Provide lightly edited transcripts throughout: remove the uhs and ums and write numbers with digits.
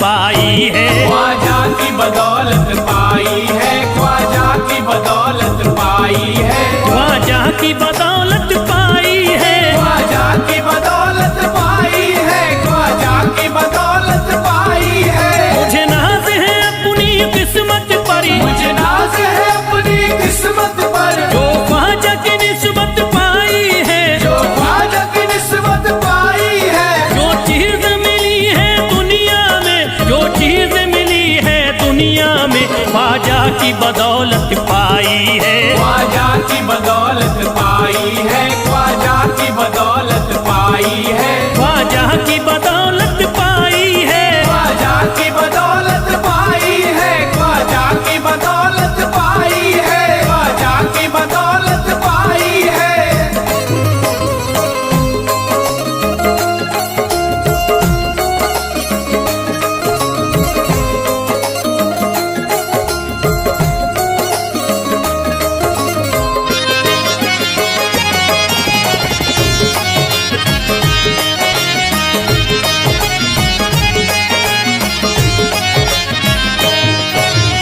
पाई है। ख्वाजा की बदौलत पाई है, ख्वाजा की बदौलत पाई है, ख्वाजा की बदौलत पाई है, ख्वाजा की बदौलत पाई है, ख्वाजा की बदौलत पाई है। मुझे नाज है अपनी किस्मत पर, मुझे नाज है अपनी किस्मत पर, जो ख्वाजा की निस्बत पाई है, जो ख्वाजा की निस्बत पाई है। जो चीज मिली है दुनिया में, जो चीज मिली है दुनिया में, ख्वाजा की बदौलत पाई है। ख्वाजा की बदौलत पाई है, ख्वाजा की बदौलत पाई है, ख्वाजा की बदौलत पाई है, ख्वाजा की बदौलत पाई है, ख्वाजा की बदौलत पाई है, ख्वाजा की बदौलत पाई है।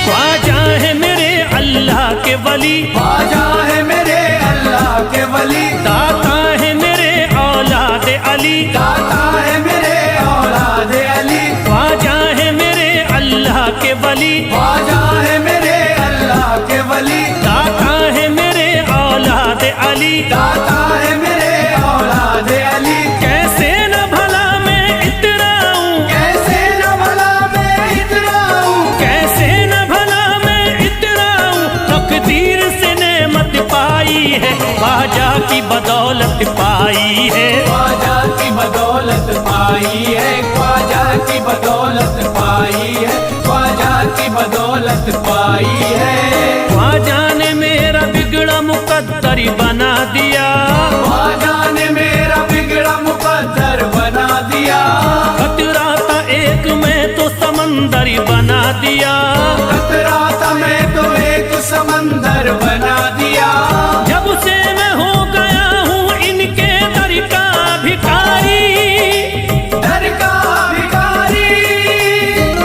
ख्वाजा है मेरे अल्लाह के वली, ख्वाजा है मेरे अल्लाह के वली, दाता है मेरे औलाद अली, दाता है मेरे औलाद अली, ख्वाजा है मेरे अल्लाह के वली, ख्वाजा है मेरे अल्लाह के वली, दाता है मेरे औलाद अली। दाता है मेरे औलाद अली। कैसे न भला मैं इतराऊं, कैसे न भला मैं इतराऊं, कैसे न भला मैं इतराऊं, तकदीर से नेमत पाई है, ख्वाजा की बदौलत पाई है। ख्वाजा की बदौलत पाई है, ख्वाजा की बदौलत पाई है, ख्वाजा की बदौलत पाई है। ख्वाजा ने मेरा बिगड़ा मुकद्दर बना दिया, ख्वाजा ने मेरा बिगड़ा मुकद्दर बना दिया, खतरा था एक मैं तो समंदर बना दिया। खतरा था मैं तो एक समंदर बना दिया। जब से मैं हो गया हूँ इनके दर का भिखारी, दर का भिखारी,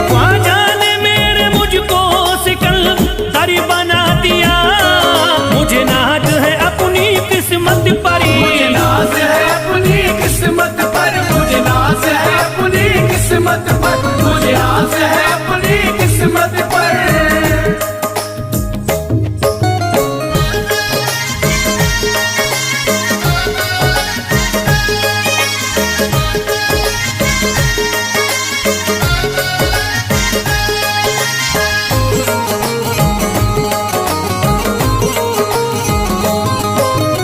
ख्वाजा ने मेरे मुझको सिकंदर बना दिया। मुझे नाज है अपनी किस्मत पर, मुझे नाज है अपनी किस्मत पर, मुझे नाज है अपनी किस्मत पर, मुझे नाज है अपनी किस्मत पर।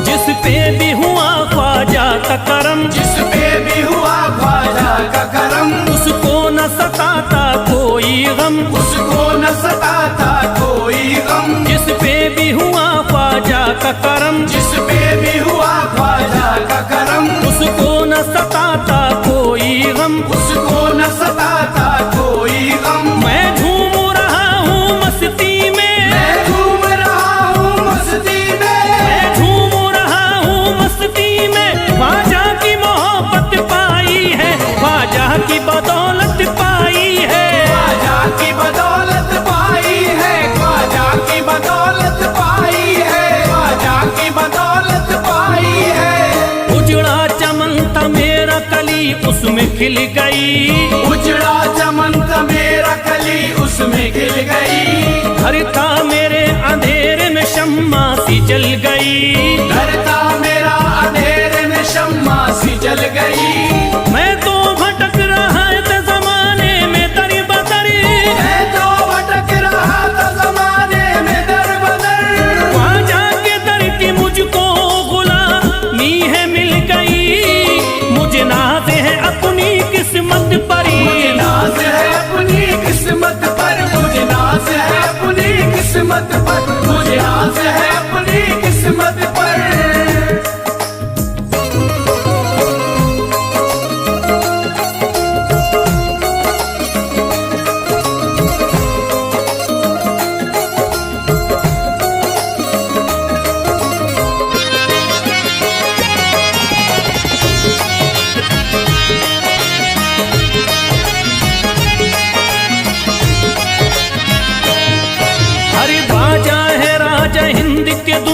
जिस पे भी हुआ ख्वाजा का करम, जिस पे भी हुआ ख्वाजा का करम, उसको न सताता कोई गम, उसको न सताता कोई गम। जिस पे भी हुआ ख्वाजा का करम, जिस पे भी हुआ ख्वाजा का करम, उसको न सताता कोई गम। उसको न सताता कोई गम। मैं झूम रहा हूँ मस्ती में, मैं झूम रहा हूँ मस्ती में, मैं झूम रहा हूँ मस्ती में, ख्वाजा की मोहब्बत पाई है, ख्वाजा की बदौलत पाई है। ख्वाजा की बदौलत पाई है, ख्वाजा की बदौलत पाई है, ख्वाजा की बदौलत पाई है। उजड़ा चमन था मेरा कली उसमें खिल गई, उजड़ा चमन था मेरा कली उसमें खिल गई। घर था मेरे अंधेरे में शम्मा सी जल गई, घर था मेरा अंधेरे में शम्मा सी जल गई। मैं तो भटक रहा था जमाने में दर बदर, मैं तो भटक रहा था जमाने में दर बदर। ख्वाजा के दर की मुझको गुलामी है मिल गई। मुझे नाज है अपनी किस्मत पर, मुझे नाज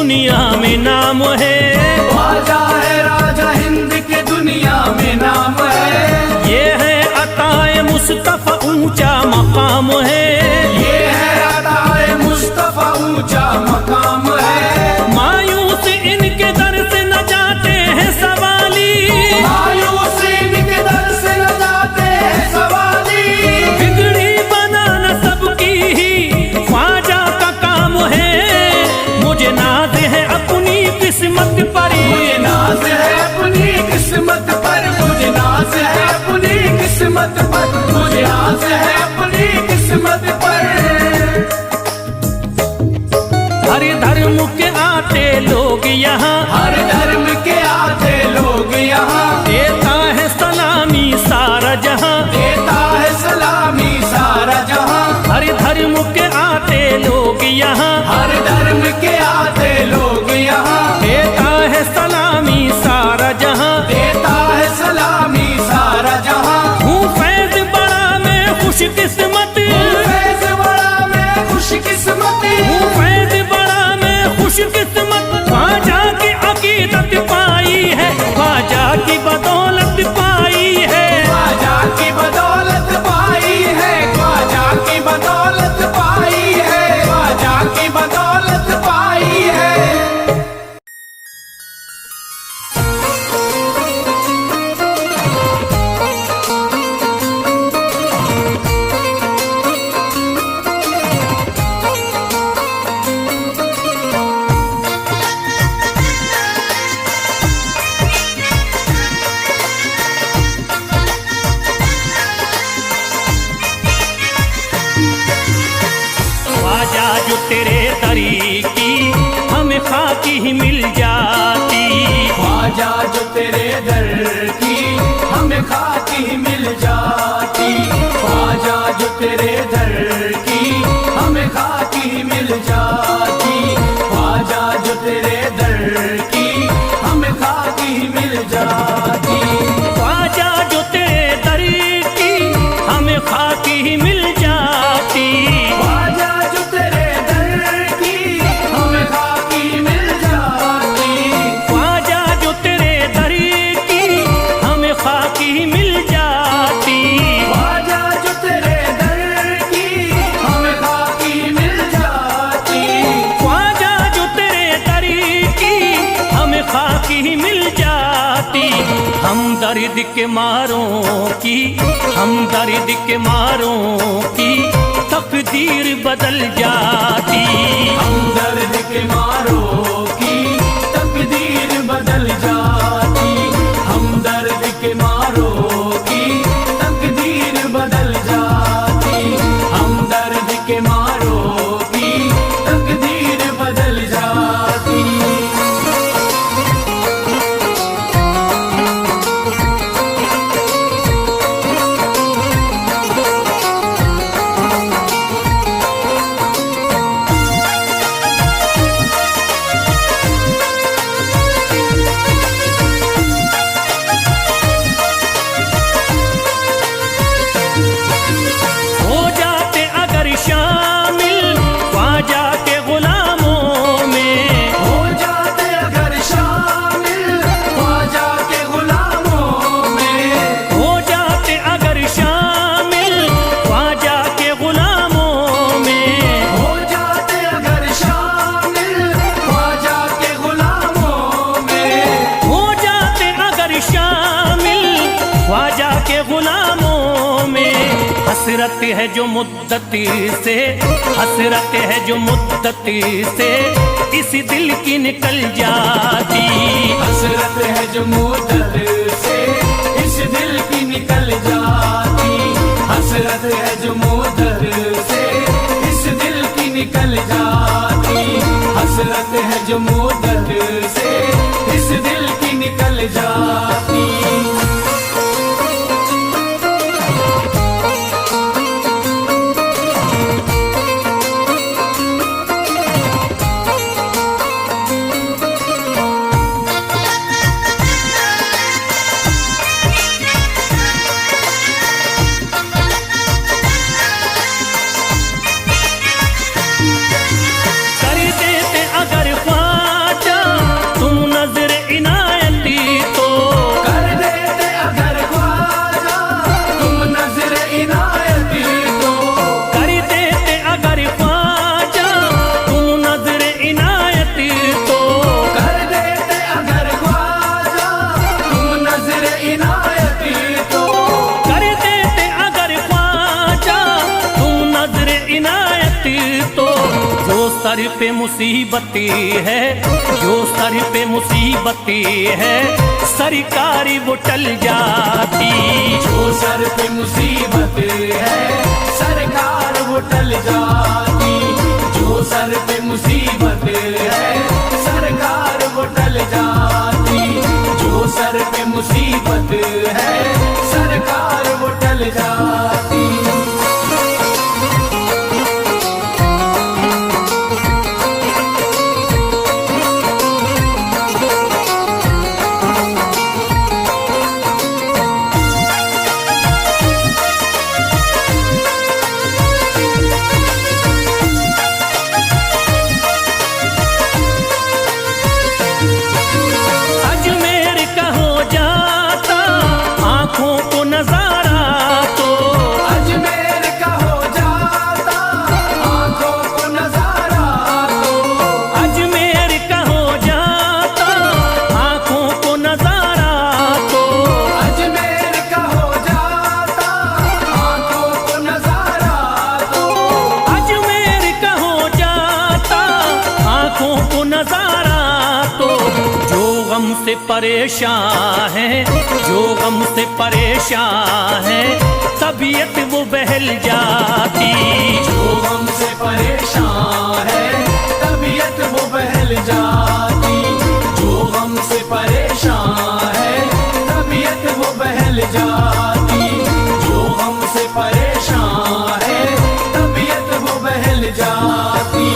दुनिया में नाम है, ख्वाजा है राजा हिंद के दुनिया में नाम है। ये है अताए मुस्तफा ऊंचा मकाम है, ये है अताए मुस्तफा ऊंचा मकाम है। मायूस इनके दर से न जाते हैं सवाली, मायूस इनके दर से न जाते हैं सवाली। बिगड़ी बनाना सबकी ही ख्वाजा का काम है। मुझे नाज है अपनी किस्मत पर, मुझे नाज है अपनी किस्मत पर, मुझे नाज है अपनी किस्मत पर, मुझे नाज है अपनी किस्मत पर। हर धर्म के आते लोग यहाँ, हर धर्म के आते लोग यहाँ, देता है सलामी सारा जहाँ, देता है सलामी सारा जहाँ। हर धर्म के आते लोग यहाँ, हर धर्म के आते लोग यहाँ, देता है सलामी सारा जहाँ, देता है सलामी सारा जहाँ। हूँ फैज बड़ा मैं खुशकिस्मत, फैज बड़ा मैं खुशकिस्मत, हूँ फैज बड़ा मैं खुशकिस्मत। ख्वाजा की अकीदत पाई है, ख्वाजा की बदौलत पाई है, ख्वाजा की बदौलत पाई है, ख्वाजा की बदौलत पाई है, ख्वाजा की बदौलत पाई है। ख्वाजा जो तेरे दरी की हमें खाकी ही मिल जाती, ख्वाजा जो तेरे दर की हमें खाकी मिल जाती, ख्वाजा जो तेरे दर की हमें खाकी मिल जाती, ख्वाजा जो तेरे दर की हमें खाकी मिल जाती। ख्वाजा जो तेरे दरी की हमें खाकी ही मिल जाती, ख्वाजा जो तेरे दर की हमें खाकी मिल जाती, ख्वाजा जो तेरे दरी की हमें खाकी ही मिल जाती, ख्वाजा जो तेरे दर की हमें खाकी मिल जाती, ख्वाजा जो तेरे दरी की हमें खाकी ही मिल जाती। हम दर्द के मारों की, हम दर्द के मारों की तकदीर बदल जाती, हम दर्द के मारों की तकदीर बदल जाती, हम दर्द के मारों की तकदीर बदल जाती, हम दर्द के मारों की तकदीर बदल जाती। हो जाते अगर शामिल ख्वाजा के गुलामों में, हो जाते अगर शामिल ख्वाजा के गुलामों में, हो जाते अगर शामिल ख्वाजा के गुलामों में, हो जाते अगर शामिल ख्वाजा के गुलामों में, हो जाते अगर शामिल ख्वाजा के गुलामों में। हसरत है जो मुद्दती से, हसरत है जो मुद्दती से इस दिल की निकल जाती, हसरत है जो मुद्दत से इस दिल की निकल जाती, हसरत है जो मुद्दत से इस दिल की निकल जाती, हसरत है जो मुद्दत से इस दिल की निकल जाती। कर देते अगर ख्वाजा सर पे मुसीबतें है, जो सर पे मुसीबतें है, सरकारी वो टल जाती। जो सर पे मुसीबत है सरकार वो टल जाती। जो सर पे मुसीबत है सरकार वो टल जाती। जो सर पे मुसीबत है सरकार वो टल जाती। से परेशान है, जो गम से परेशान है, तबीयत वो बहल जाती। जो गम से परेशान है तबीयत वो बहल जाती। जो गम से परेशान है तबीयत वो बहल जाती। जो गम से परेशान है तबीयत वो बहल जाती।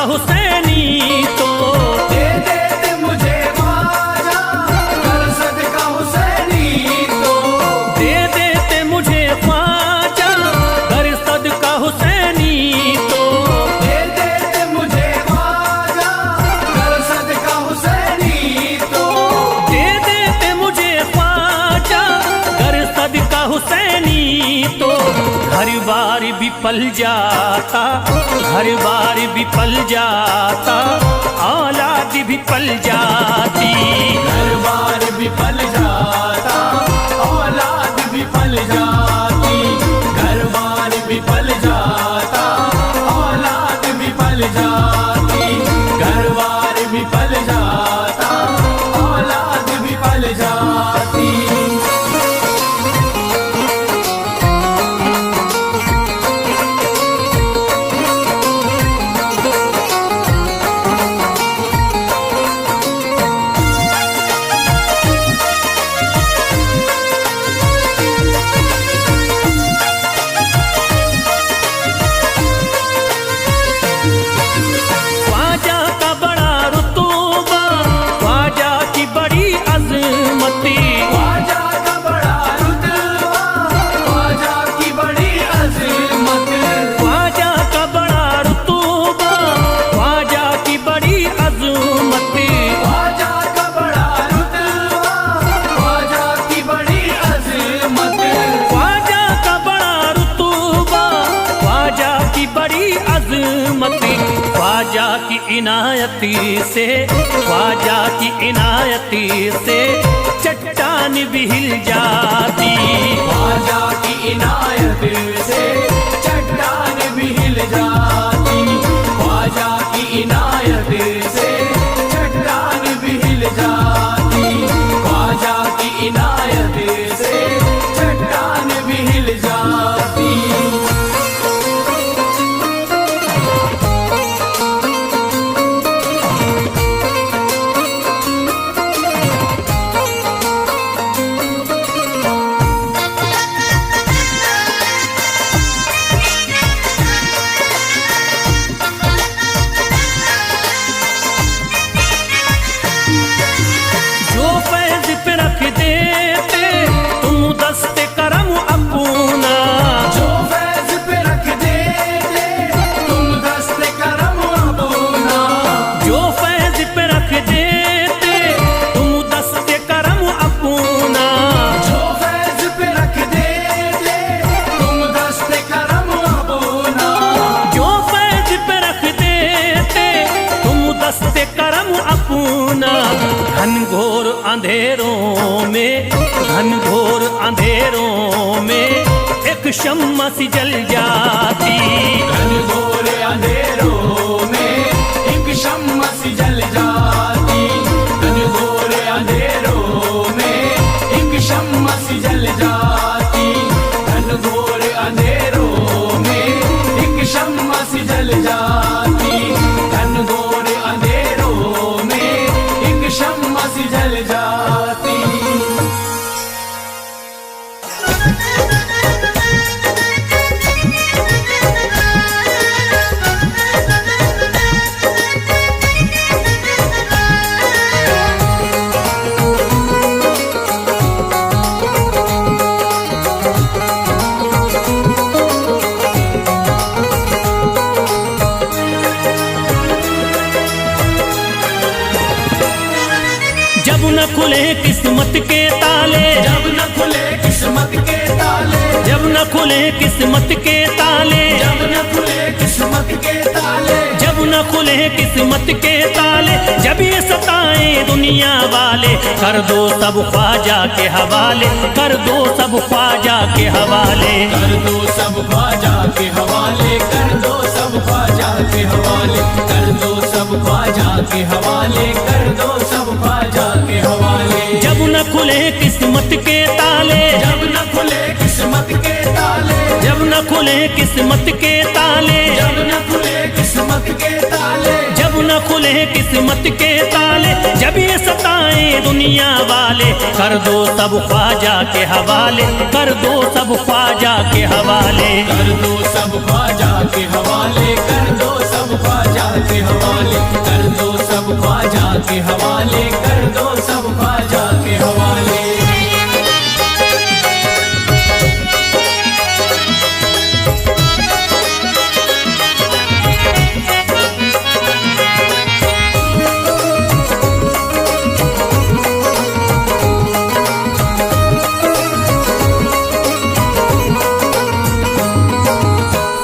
हुसैनी तो दे देते मुझे ख्वाजा कर सदका हुसैनी तो। दे देते मुझे ख्वाजा कर सदका हुसैनी तो। दे देते मुझे ख्वाजा कर सदका हुसैनी तो। दे देते मुझे ख्वाजा कर सदका हुसैनी तो। घर बार भी पल जाता, घर बार भी पल जाता, औलाद भी पल जाती। घर बार भी पल जाता औलाद भी पल जाती। घर बार भी पल जाता औलाद भी पल जाती। घर बार भी पल जाता औलाद भी पल जाती। ख्वाजा की इनायती से, ख्वाजा की इनायती से चट्टान भी हिल जाती। ख्वाजा की इनायत से चट्टान भी हिल जाती। ख्वाजा की इनायत से चट्टान भी हिल जाती। ख्वाजा की इनायत से चट्टान भी हिल जाती। अंधेरों में, घनघोर अंधेरों में एक शम्मा सी जल जाती। घनघोर अंधेरों में एक शम्मा सी जल जाती। घनघोर अंधेरों में एक शम्मा सी जल जाती। घनघोर अंधेरों में एक शम्मा सी जल जाती। घनघोर अंधेरों में एक शम्मा सी जल जाती। जब न खुले किस्मत के ताले, जब न खुले किस्मत के ताले, जब न खुले किस्मत के ताले, जब न खुले किस्मत के ताले, जब न खुले किस्मत के ताले, जब ये सताए दुनिया वाले, कर दो सब ख्वाजा के हवाले, कर दो सब ख्वाजा के हवाले। कर दो सब ख्वाजा के हवाले, कर दो सब ख्वाजा के हवाले, कर दो सब ख्वाजा के हवाले, कर दो सब ख्वाजा के हवाले। जब न खुले किस्मत के ताले, जब न खुले किस्मत के ताले, जब न खुले किस्मत के ताले, जब न खुले किस्मत के ताले, जब न खुले किस्मत के ताले, जब ये सताए दुनिया वाले, कर दो सब ख्वाजा के हवाले, कर दो सब ख्वाजा के हवाले। कर दो सब ख्वाजा के हवाले, कर दो सब ख्वाजा के हवाले, कर दो सब ख्वाजा के हवाले, कर दो सब ख्वाजा के हवाले।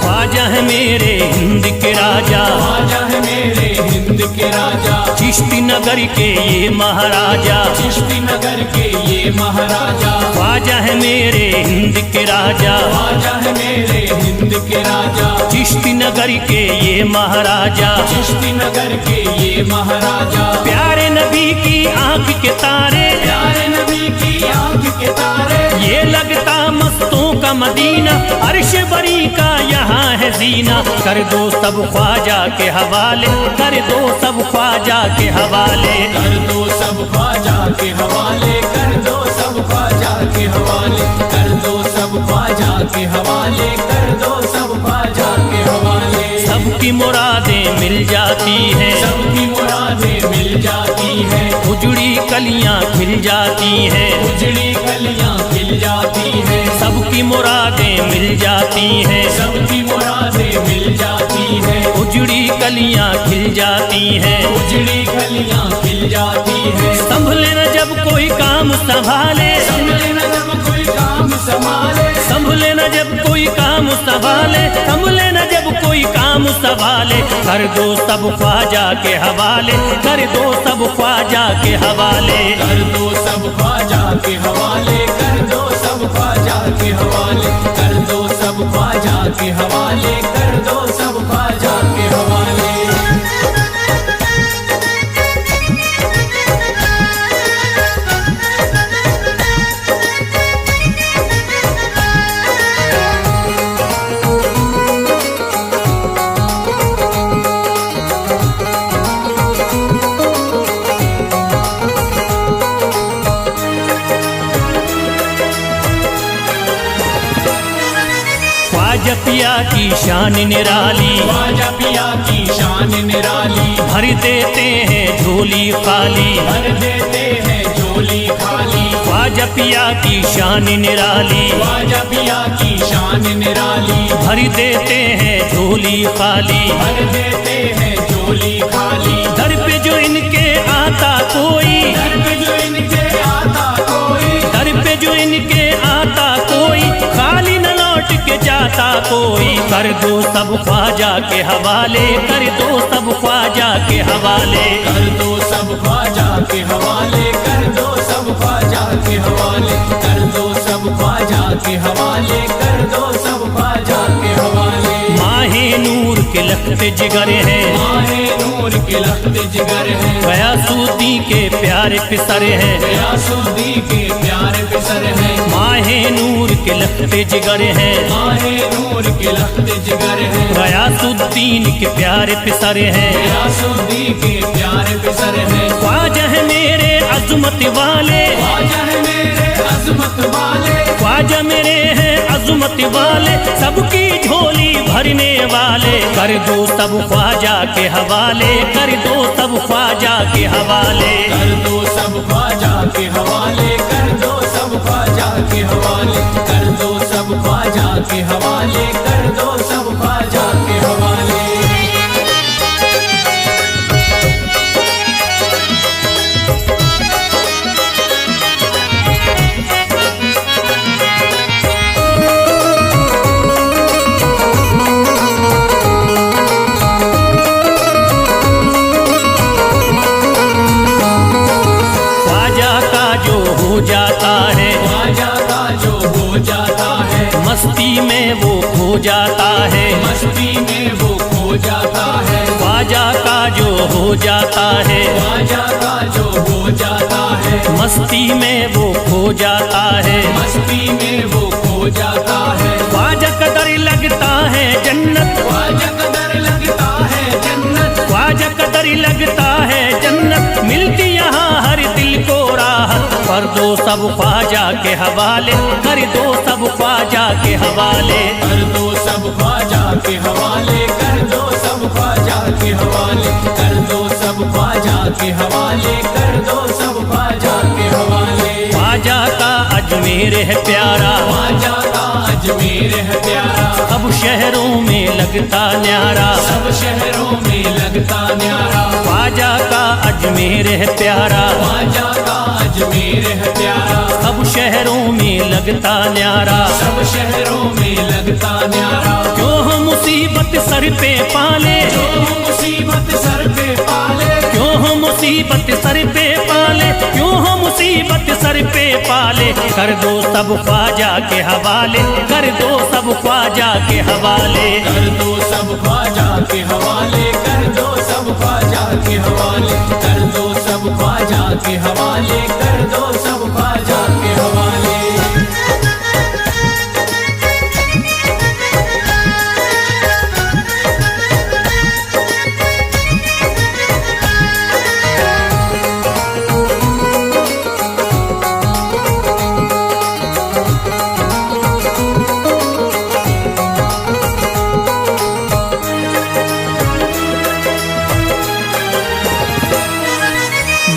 ख्वाजा है मेरे हिंद के राजा, ख्वाजा है मेरे हिंद के राजा, चिश्ती नगर के ये महाराजा, चिश्ती नगर के ये महाराजा। ख्वाजा है मेरे हिंद के राजा, ख्वाजा है मेरे हिंद के राजा, चिश्ती नगर के ये महाराजा। चिश्ती नगर के ये महाराजा। प्यारे नबी की आंख के तारे, प्यारे नबी की आंख के तारे, ये लगता मस्तों का मदीना, अर्श बरी का यहाँ है जीना। कर दो सब ख्वाजा के हवाले, कर दो सब ख्वाजा के हवाले। कर दो सब ख्वाजा के हवाले, कर दो सब ख्वाजा के हवाले, कर दो सब ख्वाजा के हवाले, कर दो सब ख्वाजा के हवाले। सबकी मुरादें मिल जाती हैं, सबकी मुरादें मिल जाती हैं, उजड़ी कलियां खिल जाती हैं, उजड़ी कलियां खिल जाती हैं। सबकी मुरादें मिल जाती हैं, सबकी मुरादें मिल जाती हैं, उजड़ी कलियां खिल जाती हैं। उजड़ी कलियां खिल जाती हैं। संभले न जब कोई काम संभाले, संभले न जब कोई काम संभाले, संभले न जब कोई काम संभाले, संभले न जब कोई काम संभाले। कर दो सब ख्वाजा के हवाले, कर दो सब ख्वाजा के हवाले। कर दो सब ख्वाजा के हवाले, कर दो सब ख्वाजा के हवाले, कर दो सब ख्वाजा के हवाले, कर दो सब ख्वाजा के हवाले। ख्वाजा पिया की शान निराली, ख्वाजा पिया की शान निराली, भर देते हैं झोली खाली, भर देते हैं झोली खाली। ख्वाजा पिया की शान निराली, ख्वाजा पिया की शान निराली, भर देते हैं झोली खाली, भर देते हैं झोली खाली। दर पे जो इनके आता कोई, दर पे जो इनके आता कोई, दर पे जो इनके आता कोई, खाली न लौट के जाता कोई, कर दो सब ख्वाजा के हवाले, कर दो सब ख्वाजा के हवाले। कर दो सब ख्वाजा के हवाले, कर दो सब ख्वाजा के हवाले, कर दो सब ख्वाजा के हवाले, कर दो सब ख्वाजा के हवाले। माहे नूर के लखते जिगर है, माहे नूर के लखते जिगर है, गयासुद्दीन के प्यारे पिसर है, गयासुद्दीन के प्यारे पिसर है। माहे नूर के लखते जिगर है, माहे नूर के लखते जिगर है, गयासुद्दीन के प्यारे पिसर है, गयासुद्दीन के प्यारे पिसर है। ख्वाजा है मेरे अज़मत वाले, ख्वाजा है मेरे अज़मत वाले, ख्वाजा मेरे हैं अज़मत वाले, सबकी झोली भरने वाले। कर दो सब ख्वाजा के हवाले, कर दो सब ख्वाजा के हवाले। कर दो सब ख्वाजा के हवाले, कर दो सब ख्वाजा के हवाले, कर दो सब ख्वाजा के हवाले, कर दो सब ख्वाजा के हवाले। जाता है ख्वाजा का जो हो जाता है, मस्ती में वो खो जाता है, मस्ती में वो खो जाता है। ख्वाजा का जो हो जाता है, ख्वाजा का जो हो जाता है, मस्ती में वो खो जाता है, मस्ती में वो खो जाता है। ख्वाजा कदर लगता है जन्नत, ख्वाजा कदर लगता है जन्नत, ख्वाजा कदर लगता है जन्नत, मिलती यहाँ हर दिल को राहत। कर दो सब ख्वाजा के हवाले, कर दो सब ख्वाजा के हवाले। कर दो सब ख्वाजा के हवाले, कर दो सब ख्वाजा के हवाले, कर दो सब ख्वाजा के हवाले, कर दो सब ख्वाजा के हवाले। ख्वाजा का अजमेर है प्यारा, ख्वाजा का अजमेर है प्यारा, सब शहरों में लगता न्यारा, सब शहरों में लगता न्यारा। ख्वाजा का अजमेर है प्यारा, ख्वाजा का अजमेर है प्यारा, सब शहरों में लगता न्यारा, सब शहरों में लगता न्यारा। क्यों हम मुसीबत सर पे पाले, जो मुसीबत सर पे पाले, क्यों हम मुसीबत सर पे पाले, क्यों हम मुसीबत सर पे पाले। कर दो सब ख्वाजा के हवाले, कर दो सब ख्वाजा के हवाले। कर दो सब ख्वाजा के हवाले, कर दो सब ख्वाजा के हवाले, कर दो सब ख्वाजा के हवाले, कर दो सब ख्वाजा के हवाले।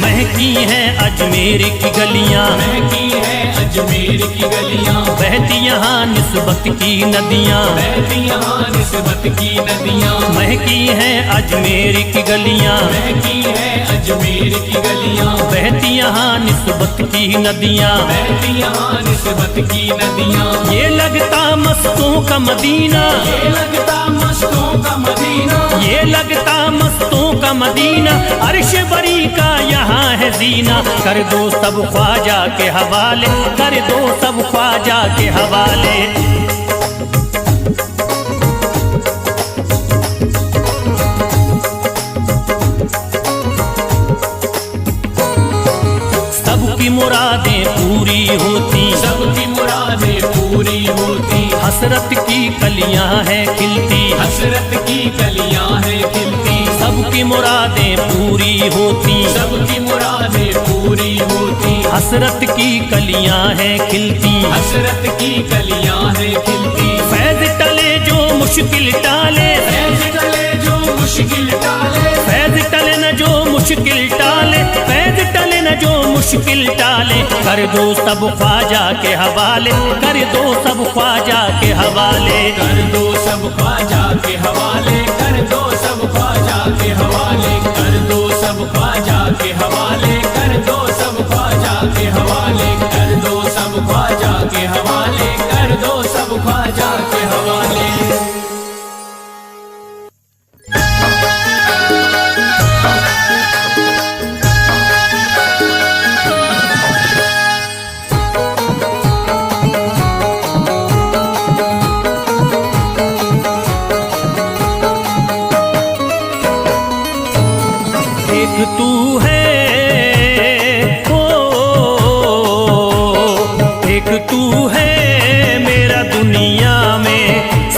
महकी हैं अजमेर की गलियां, महकी है अजमेर की गलियां, बहती यहाँ निस्बत की नदियाँ, बहती यहाँ निस्बत की नदियां। महकी हैं अजमेर की गलियां, महकी है अजमेर की गलियां, बहती यहाँ निस्बत की नदियाँ, बहती यहाँ निस्बत की नदियां। ये लगता मस्तों का मदीना, ये लगता मस्तों का मदीना, ये लगता मस्तों का मदीना, अर्श बरी का यहाँ है जीना। कर दो सब ख्वाजा के हवाले, कर दो सब ख्वाजा के हवाले। सबकी मुरादें पूरी होती, सबकी मुरादें पूरी होती, हसरत की कलियां हैं खिलती, हसरत की कलियां हैं खिलती। सबकी मुरादें पूरी होती, सबकी मुरादें पूरी होती, हसरत की कलियां हैं खिलती, हसरत की कलियां हैं खिलती। फैज टले जो मुश्किल टाले, फैज टले जो मुश्किल टाले, फैज टले न जो मुश्किल टाले, फैज टले न जो मुश्किल टाले। कर दो सब ख्वाजा के हवाले, कर दो सब ख्वाजा के हवाले। कर दो सब ख्वाजा के हवाले, कर दो सब ख्वाजा के हवाले, कर दो सब ख्वाजा के हवाले, कर दो सब ख्वाजा के हवाले, कर दो सब ख्वाजा के हवाले, कर दो सब ख्वाजा के एक तू है, ओ एक तू है मेरा दुनिया में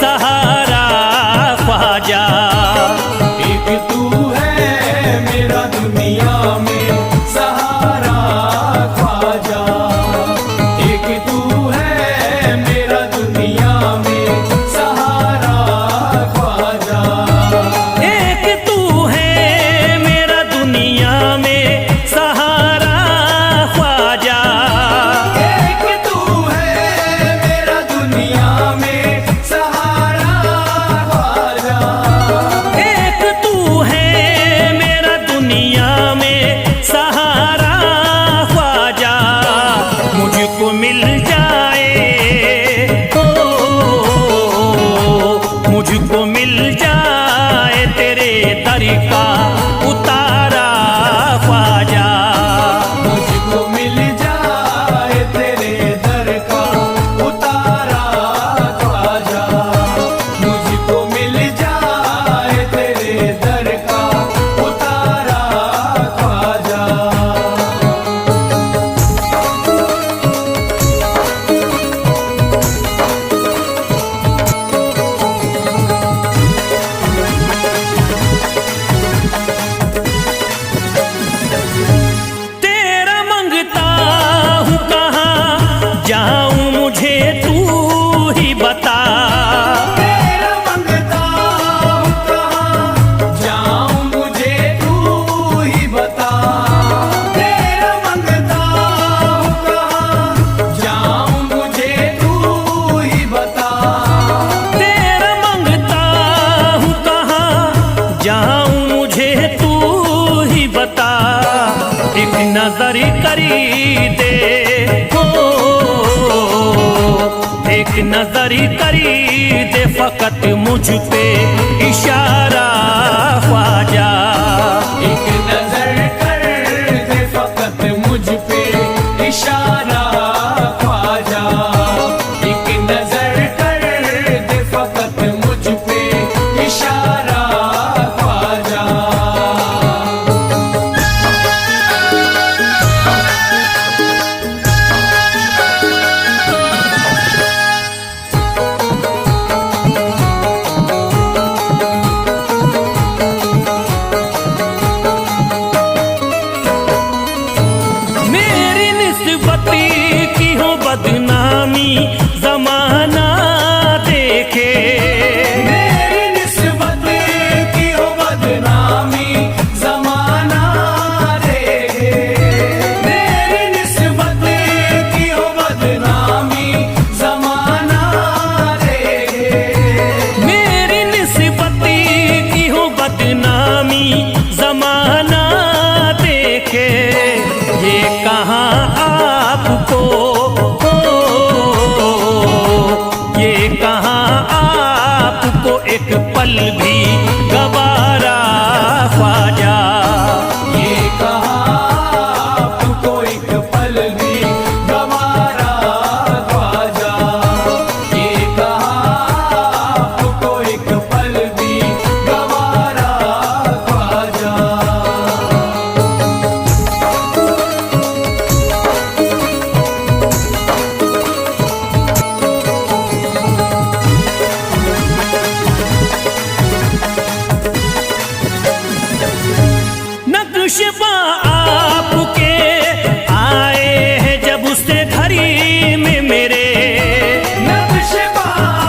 सहारा ख्वाजा। एक तू है मेरा दुनिया में सहारा ख्वाजा। एक तू है मेरा दुनिया में सहारा ख्वाजा। एक तू है मेरा दुनिया में सहारा ख्वाजा। एक तू है मेरा दुनिया में सहारा ख्वाजा। एक तू है मेरा दुनिया में सहारा ख्वाजा। मुझको मिल जाए, ओ मुझको मिल जाए तेरे दर का उतारा ख्वाजा। मुझको मिल जाए तेरे दर का उतारा ख्वाजा। मुझको मिल जाए तेरे दर का उतारा ख्वाजा। तेरा मंगता हूँ कहाँ जाऊँ मुझे तू ही बता। तेरा मंगता हूँ कहाँ जाऊँ मुझे तू ही बता। तेरा मंगता हूँ कहाँ जाऊँ मुझे तू ही बता। तेरा मंगता हूँ कहाँ जाऊँ मुझे तू ही बता। एक नजर करी दे, हो एक नजर करी दे फकत मुझ पे इशारा ख्वाजा। एक नजर कर दे फकत मुझ पे इशारा ख्वाजा। एक नजर कर दे फकत मुझ पे इशारा ख्वाजा। मेरी निस्बती की हो बदनामी जमाना देखे। मेरी निस्बत की हो बदनामी जमाना देखे। मेरी निस्बत की हो बदनामी जमाना देखे। मेरी निस्बती की हो बदनामी जमाना देखे। ये कहाँ आपको, ये कहाँ आपको एक पल भी गवारा ख्वाजा। ये कहाँ आपको एक पल भी गवारा ख्वाजा। ये कहाँ आपको एक पल भी गवारा ख्वाजा। नक्शबा आपके आए हैं जब से घड़ी में मेरे। नक्शबा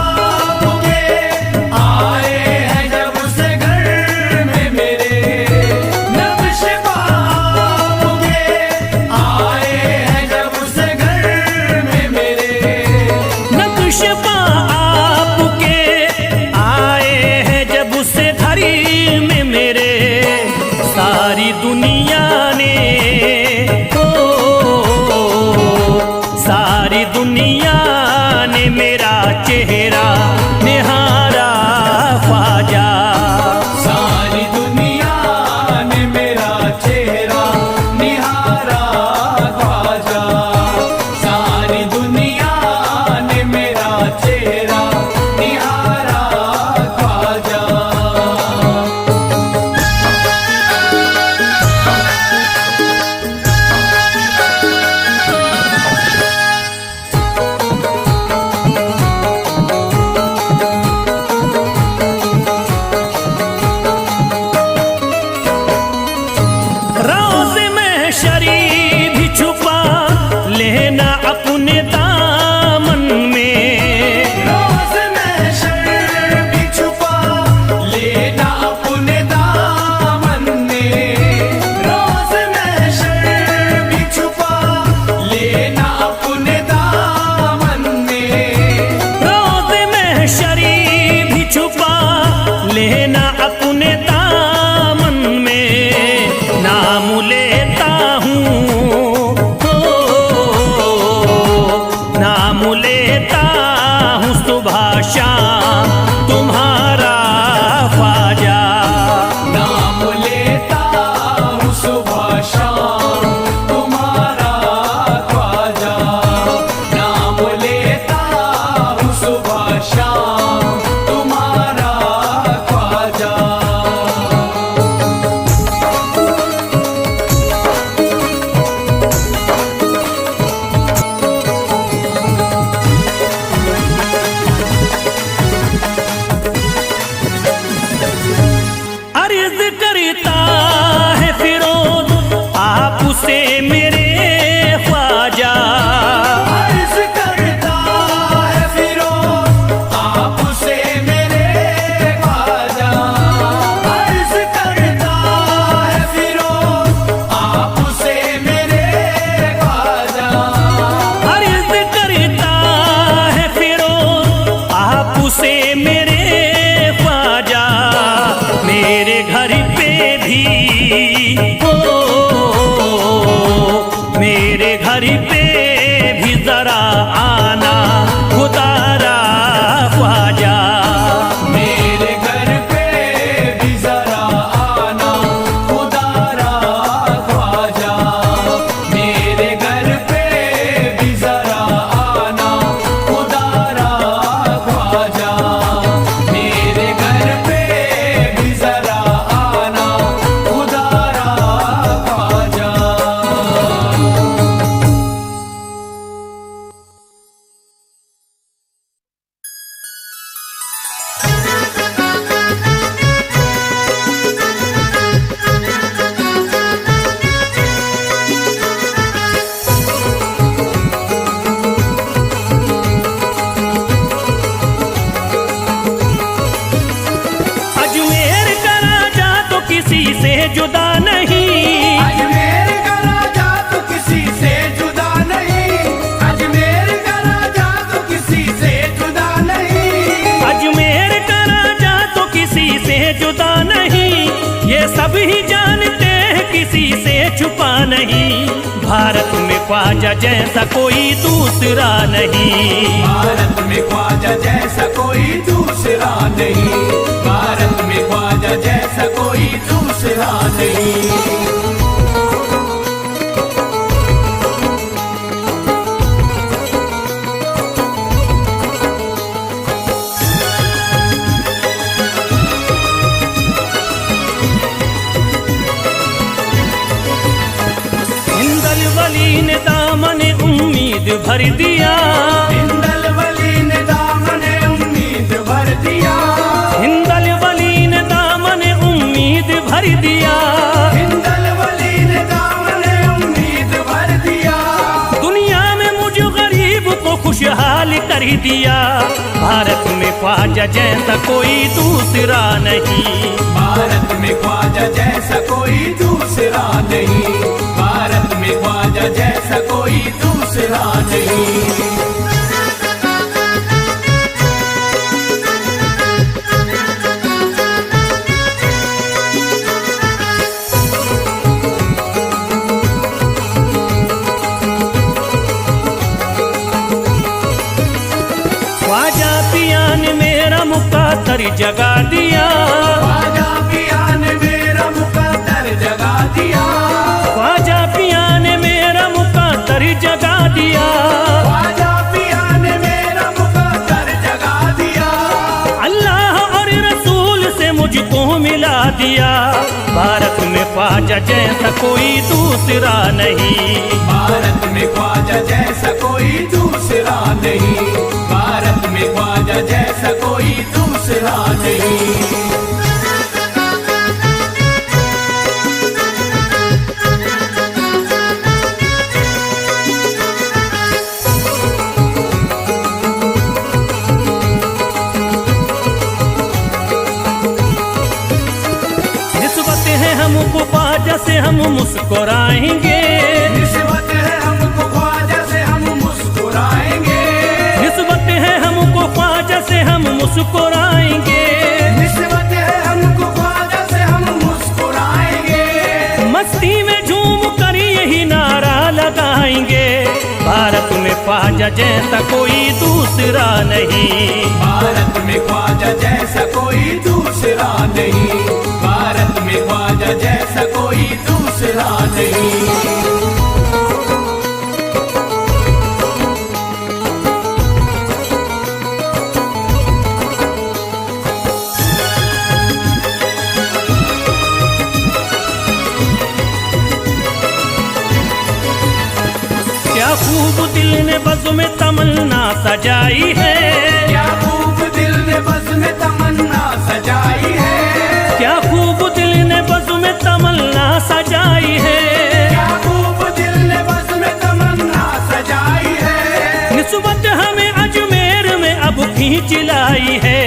आपके आए हैं जब से घर में मेरे। नक्शबा आपके आए हैं जब से घर में मेरे। नक्शबा आपके आए हैं जब से घड़ी में मेरे। सारी दुनिया अर्ज करता है फिरोज आपसे मेरे ख्वाजा, अर्ज करता है फिरोज आपसे मेरे ख्वाजा, अर्ज करता है फिरोज आपसे मेरे ख्वाजा, अर्ज करता है फिरोज आपसे मेरे ख्वाजा, मेरे घर पे भी मेरे घर पे भी जरा आना खुदारा ख्वाजा, मेरे घर पे भी जरा आना खुदारा ख्वाजा, मेरे घर पे भी जरा आना खुदारा ख्वाजा, मेरे घर पे भी जरा आना खुदारा ख्वाजा। अजमेर का राजा तो किसी से जुदा नहीं, अजमेर का राजा तो किसी से जुदा नहीं, अजमेर का राजा तो किसी से जुदा नहीं, अजमेर का राजा तो किसी से जुदा नहीं, ये सब ही जानते हैं किसी से छुपा नहीं, भारत में ख्वाजा जैसा कोई दूसरा नहीं, भारत में ख्वाजा जैसा कोई दूसरा नहीं, भारत में ख्वाजा जैसा कोई दूसरा नहीं। हिंदल वली ने दामन उम्मीद भर दिया, हिंदल वली ने दामन उम्मीद भर दिया, हिंदल वली ने दामन उम्मीद भर दिया, हिंदल वली ने दामन उम्मीद भर दिया, दुनिया में मुझ गरीब को खुशहाल कर दिया, भारत में ख्वाजा जैसा कोई दूसरा नहीं, भारत में ख्वाजा जैसा कोई दूसरा नहीं, भारत में ख्वाजा जैसा कोई दूसरा नहीं। ख्वाजा पिया ने मेरा मुकद्दर जगा दिया, ख्वाजा पिया ने मेरा मुकद्दर जगा दिया, ख्वाजा पिया ने मेरा मुकद्दर जगा दिया, ख्वाजा पिया ने मेरा मुकद्दर जगा दिया, अल्लाह और रसूल से मुझको मिला दिया, भारत में ख्वाजा जैसा कोई दूसरा नहीं, भारत में ख्वाजा जैसा कोई दूसरा नहीं, भारत में ख्वाजा जैसा कोई दूसरा नहीं। निस्बत है हमको ख्वाजा से हम मुस्कुराएंगे, निस्बत है हमको ख्वाजा से हम मुस्कुराएंगे, निस्बत है हमको ख्वाजा से हम मुस्कुराएंगे, निस्बत है हमको ख्वाजा से हम मुस्कुराएंगे, मस्ती में झूम कर यही नारा लगाएंगे, भारत में ख्वाजा जैसा कोई दूसरा नहीं, भारत में ख्वाजा जैसा कोई दूसरा नहीं, भारत में ख्वाजा जैसा कोई दूसरा नहीं। क्या खूब दिल ने बज़्म में तमन्ना सजाई है, क्या खूब दिल ने बज़्म में तमन्ना सजाई है, क्या खूब दिल चिलाई है।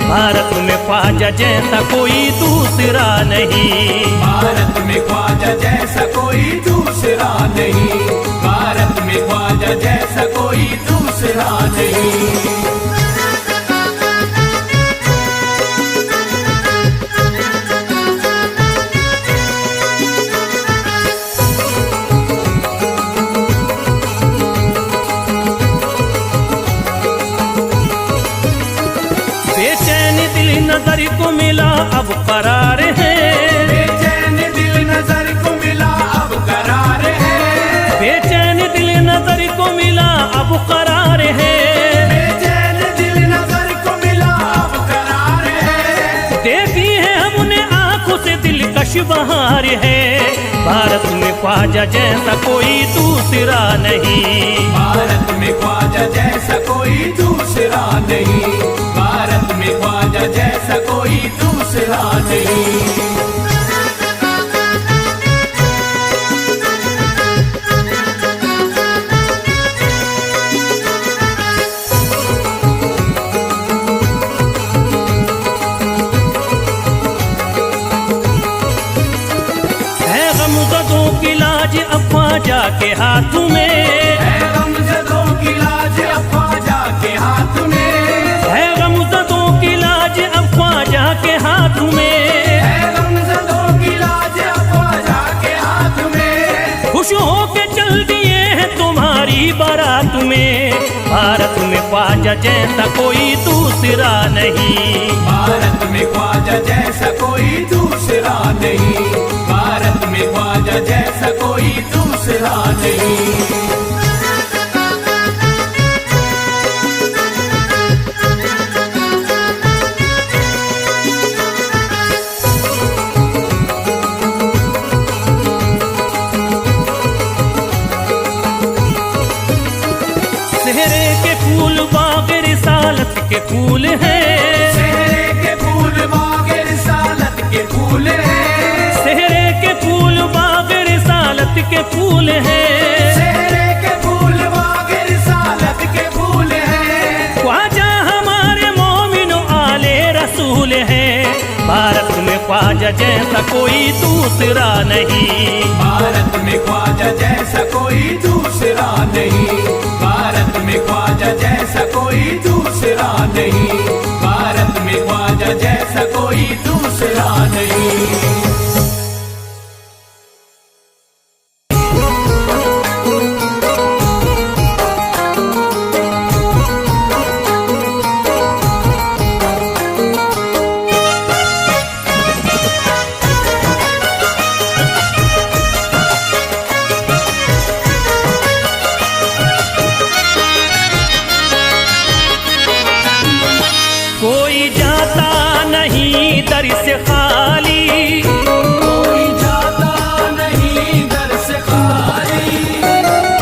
भारत में ख्वाजा जैसा कोई दूसरा नहीं, भारत में ख्वाजा जैसा कोई दूसरा नहीं, भारत में ख्वाजा जैसा कोई दूसरा नहीं। बेचैन दिल नजर को मिला अब करार है, बेचैन दिल नजर को मिला अब करार है, बेचैन दिल नजर को मिला अब करार है, बेचैन दिल नजर को मिला अब करार है। देखी है हमने आंखों से दिलकश बहार है। भारत में ख्वाजा जैसा कोई दूसरा नहीं, भारत में ख्वाजा जैसा कोई दूसरा नहीं, भारत में ख्वाजा जैसा कोई दूसरा नहीं। है गमज़दों की लाज अब ख्वाजा के हाथ में, है गमज़दों की लाज अब ख्वाजा के हाथ में, है गमज़दों की लाज अब ख्वाजा के हाथ में, है गमज़दों की लाज अब ख्वाजा के हाथ में। खुश होके चल दिए हैं तुम्हारी बारात में। भारत में ख्वाजा जैसा कोई दूसरा नहीं, भारत में ख्वाजा जैसा कोई दूसरा नहीं, भारत में ख्वाजा जैसा कोई दूसरा नहीं। सेहरे के फूल बाग रिसालत के फूल हैं, सेहरे के फूल बाग रिसालत के फूल हैं, सेहरे के फूल बाग रिसालत के फूल हैं, सेहरे के फूल बाग रिसालत के फूल हैं। ख्वाजा हमारे मोमिनो आले रसूल हैं। भारत में ख्वाजा जैसा कोई दूसरा नहीं, भारत में ख्वाजा जैसा कोई दूसरा नहीं, भारत में ख्वाजा जैसा कोई दूसरा नहीं, भारत में ख्वाजा जैसा कोई दूसरा नहीं। कोई जाता नहीं दर से खाली, कोई जाता नहीं दर से खाली,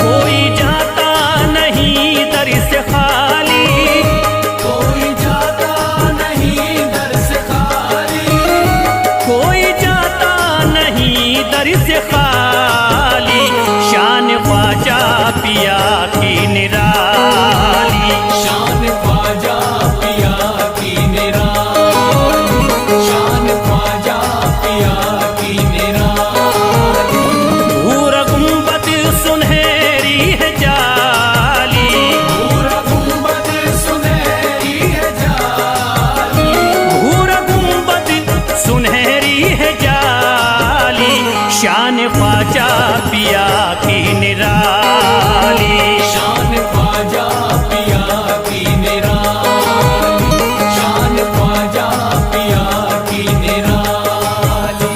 कोई जाता नहीं दर से खाली, कोई जाता नहीं दर से खाली, कोई जाता नहीं दर से खाली। शान ख्वाजा पिया की निराली, शान ख्वाजा पिया की निराली, शान ख्वाजा पिया की निराली। भूरा गुंबद सुनहरी है जाली, पूरा गुंबद सुनहरी है जाली, भूरा गुंबद सुनहरी है जाली। शान ख्वाजा पिया की निराली, शान ख्वाजा पिया की निराली, शान ख्वाजा पिया की निराली।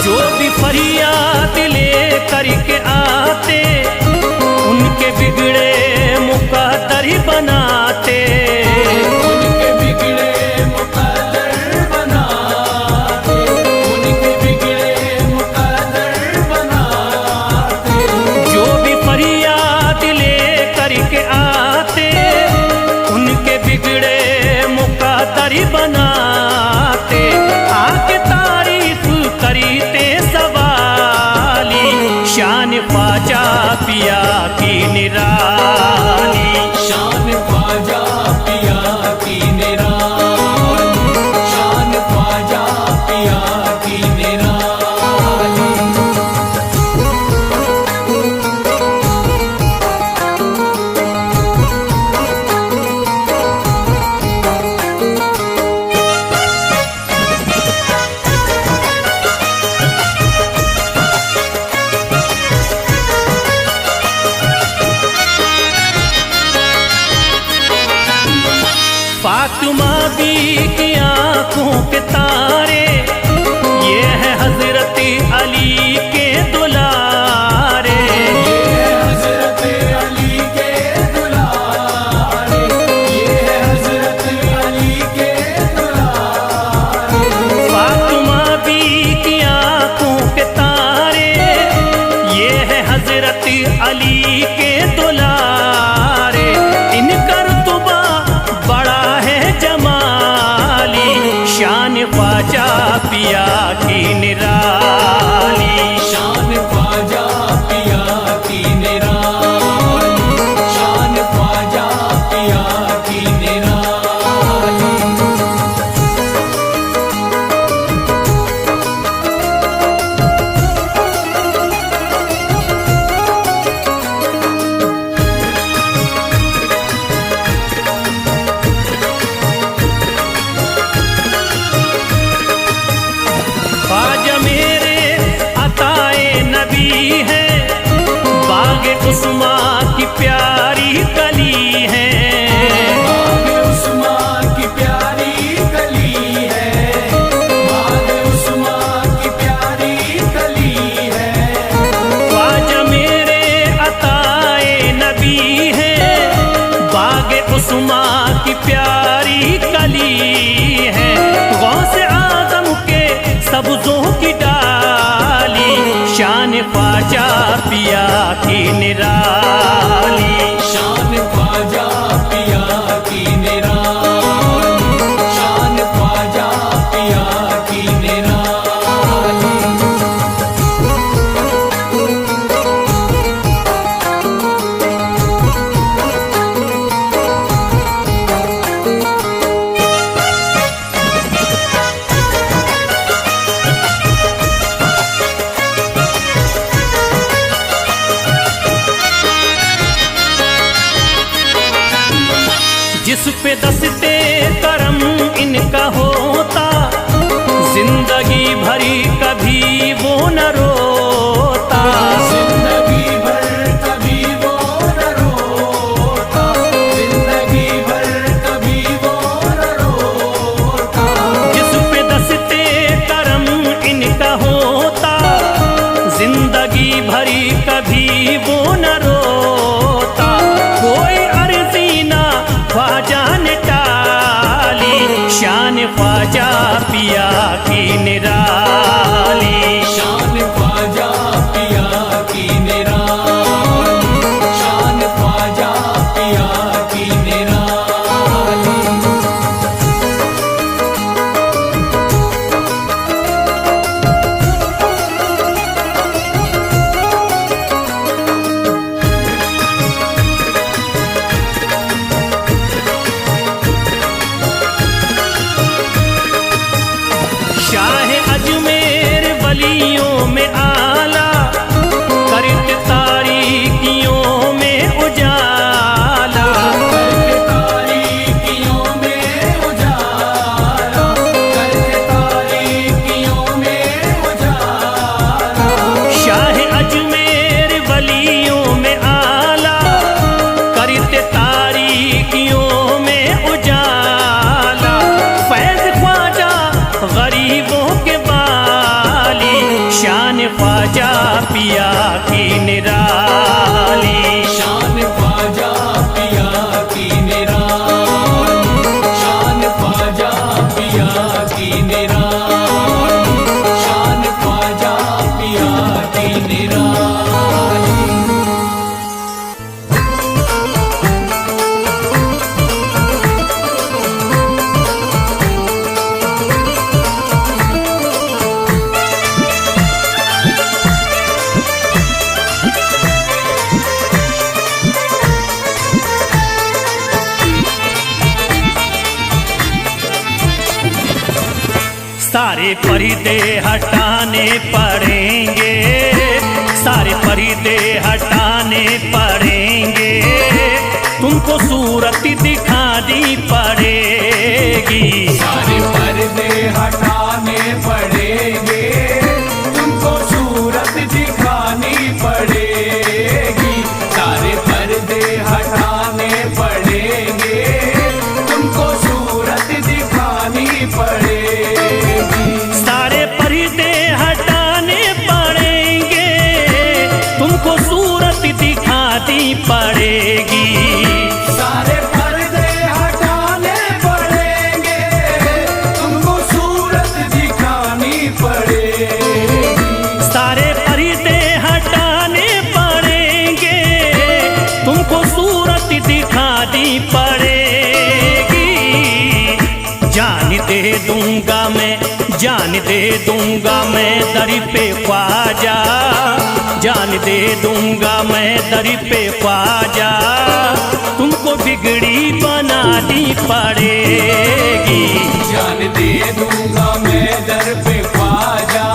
जो भी फरियाद ले करके आते, उनके बिगड़े मुकद्दर बनाते, उनके बिगड़े मुकद्दर बनाते, उनके बिगड़े मुकद्दर बनाते। जो भी फरियाद ले करके शान ख्वाजा पिया की निराली। शान ख्वाजा पिया की निराली, शान ख्वाजा पिया की निराली। ख्वाजा मेरे अताए नबी है, बाग उस्मा की प्यारी कली है। बाग उस्मा की प्यारी कली है, बाग उस्मा की प्यारी कली है। ख्वाजा मेरे अताए नबी है, बाग उस्मा की प्यारी कली है। गौसे आजम के सब्जों की डाली, शान ख्वाजा पिया की निराली। शान ख्वाजा पिया की निराली, शान ख्वाजा पिया की निराली। जिस पे दस्ते करम इनका होता, जिंदगी भरी कभी वो न रोता। जिंदगी भर कभी वो न रोता, जिंदगी भर कभी वो न रोता। जिस पे दस्ते करम इनका होता, जिंदगी भरी कभी वो न रोता। कोई अर्जी ना ख्वाजा ने टाली, शान ख्वाजा पिया की निराली। शान ख्वाजा पिया की निराली, शान ख्वाजा पिया की निराली। शाह अजमेर वलियों में आला, करते तारीकियों में उजाला। करके तारीकियों में उजाला, करके तारीकियों में उजाला। शाह अजमेर वलियों में आला, करते तारीकियों में उजाला। फैज ख्वाजा गरीबों के बाली, शान ख्वाजा पिया की निराली। शान ख्वाजा पिया की निराली, शान ख्वाजा पिया की निराली, शान ख्वाजा पिया की निराली। सारे पर्दे हटाने पड़ेंगे, सारे पर्दे हटाने पड़ेंगे। तुमको सूरत दिखानी पड़ेगी। सारे पर्दे हटाने पड़ेंगे, तुमको सूरत दिखानी पड़ेगी। सारे पर्दे हटाने पड़ेंगे, तुमको सूरत दिखानी पड़ेगी। सारे पर्दे हटाने पड़ेंगे, तुमको सूरत दिखानी पड़ेगी। सारे पर्दे हटाने पड़ेंगे, तुमको सूरत दिखानी पड़ेगी। सारे पर्दे हटाने पड़ेंगे, तुमको सूरत दिखानी पड़ेगी। जान दे दूंगा मैं मैं जान दे दूंगा मैं दर पे ख्वाजा, जान दे दूंगा मैं दर पे ख्वाजा, तुमको बिगड़ी बनानी पड़ेगी। जान दे दूंगा मैं दर पे ख्वाजा,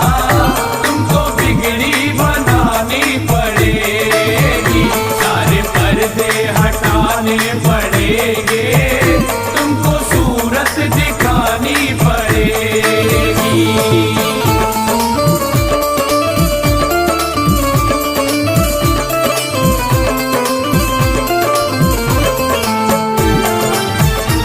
तुमको बिगड़ी बनानी पड़ेगी, सारे पर्दे हटाने पड़ेंगे।